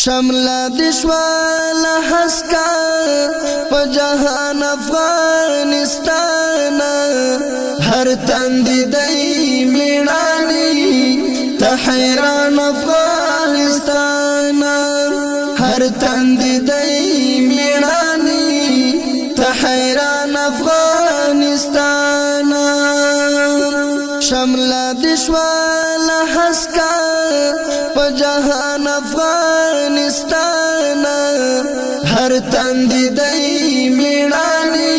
شملا دشوال حسکا پا جہان افغانستان ہر تندی دی میڑانی تا حیران افغانستان ہر تندی دی میڑانی تا حیران افغانستان شملا دشوال حسکا پا جہان افغانستان ہر تندی دی میڑانی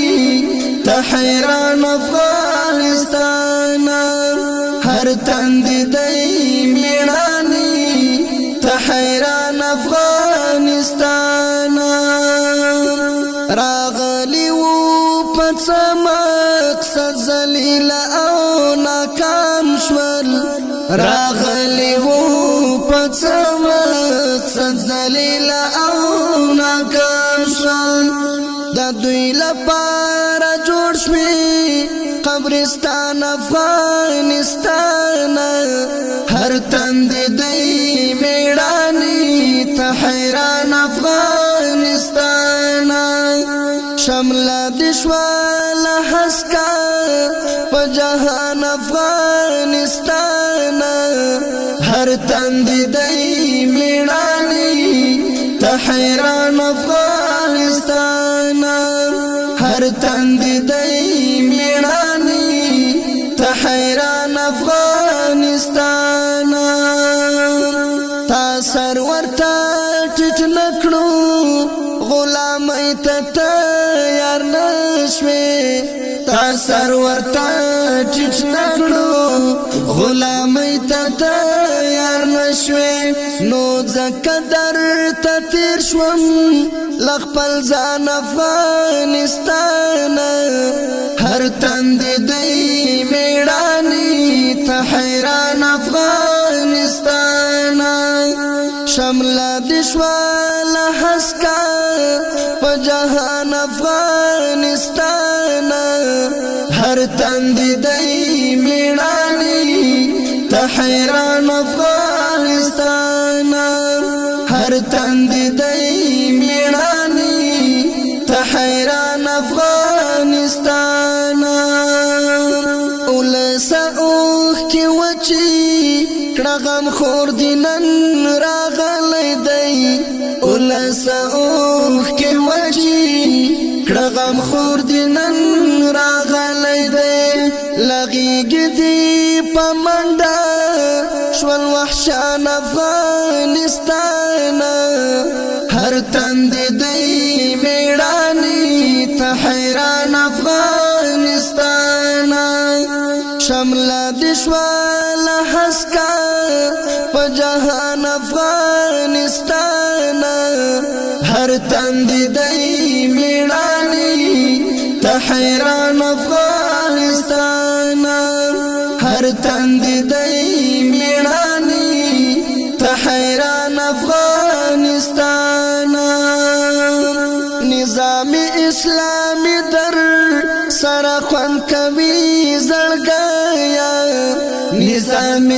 تا حیران افغانستان ہر تندی دی میڑانی تا حیران افغانستان راغلی و پس مقصد ذلیل او ناکام شول راغلی و پس مقصد ذلیل او ناکام شول دا دوی لپاره جوړ شوی قبرستان افغانستان هر تند دی میړانی ته حیران افغانستان شملا دشوال حسکا پا جہان افغانستان ہر تند دی میڑانی تا حیران افغانستان ہر تند دی میڑانی تا حیران افغانستان تا سرورتا ټټ نکړو غلامی تا تیار نشوی تا سرورتا ټټ نکړو غلامی تا تیار نشوی نو ځکه درته تیر شوم لخپل ځان افغانستان هر تند دی میړانی ته حیران افغانستان شملا دشوال حسکا پا جہان افغانستان ہر تند دی میڑانی تا حیران افغانستان ہر تند دی میڑانی تا حیران افغانستان اولسا اوخ کی وچی کڑغم خور دینن راغلی دی اولسا اوخ کی وچی کڑغم خور دینن راغلی دی لغیگی دی پا منڈا شوال وحشان افغانستان ہر تند دی میڑانی تا حیران افغانستان شملا دشوال حسکا پا جہان افغانستان ہر تند دی میڑانی تا حیران افغانستان ہر تند دی میڑانی تا حیران افغانستان نظام اسلامی در سره خوند کوي زړګیا نظام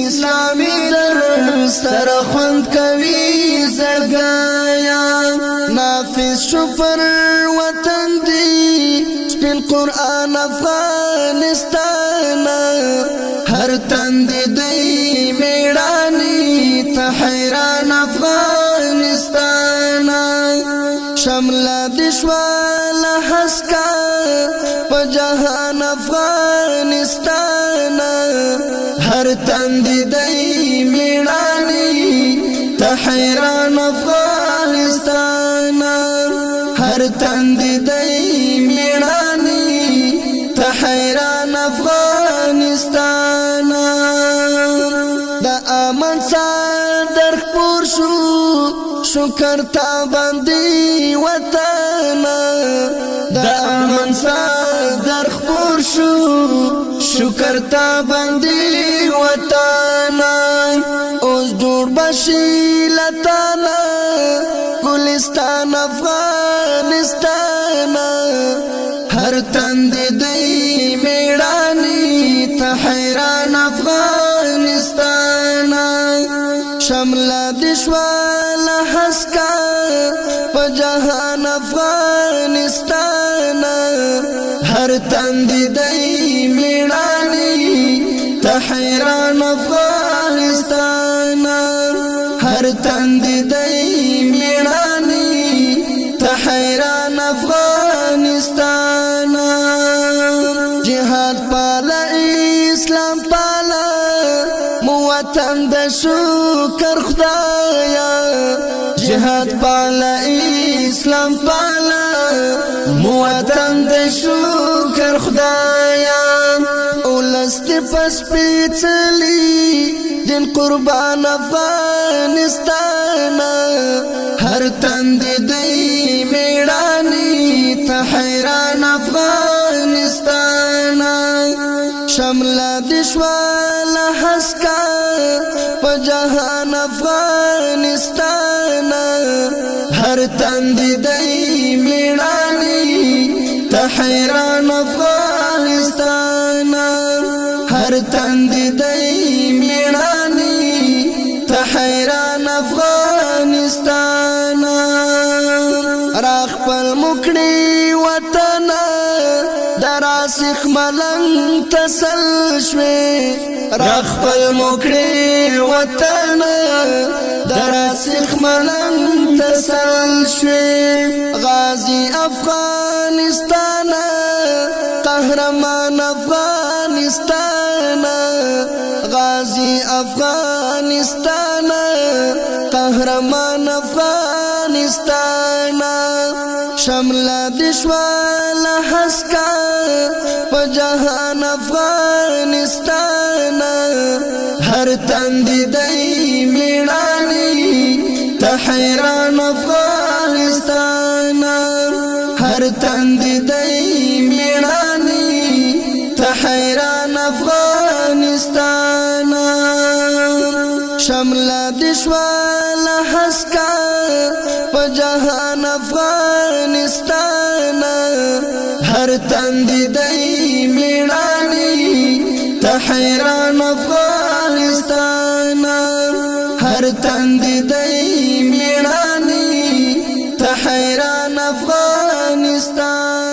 اسلامی در سره خوند کوي زړګیا نافذ شو پر وطن دی سپین قرآن افغانستان هر تند دی میړانی ته حیران افغانستان شملا دشوال حسکا پا جہان افغانستان ہر تند دی میڑانی تا حیران افغانستان ہر تند دی میڑانی تا حیران افغانستان دا امن صدر خپور شو شکر تا باندې وطن دا امن صدر خپور شو شکر تا باندې وطن اوس جوړ بشي لتانا ګلستان افغانستان ہر تند دی میړانی ته حیران افغانستان شملا دشوال تند دی میړانی ته حیران افغانستان هر تند دی میړانی ته حیران افغانستان جهاد پالا اسلام پالا مو وطن د شکر خدایا جهاد پالا اسلام پالا مو وطن د شکر خدایا اولست پس پیچلی دین قربان افغانستان هر تند دی میړانی ته حیران افغانستان شمل دشوال حسکا په جهان افغانستان هر تند دی میړانی ته حیران افغانستان هر تند دی میړانی ته حیران افغانستان راخ پل مکړی وطن دراسخ ملنګ تسل شوي راخ پل مکړی وطن دراسخ ملنګ تسل شوي غازی افغانستان قهرمان افغانستان غازی افغانستان قهرمان افغانستان شمل دشوال حسکا په جهان افغانستان هر تند دی میړانی ته حیران افغانستان هر تند دی میړانی ته حیران افغانستان شمل دشوال حسکا په جهان افغانستان هر تند دی میړانی ته حیران افغانستان هر تند دی میړانی ته حیران افغانستان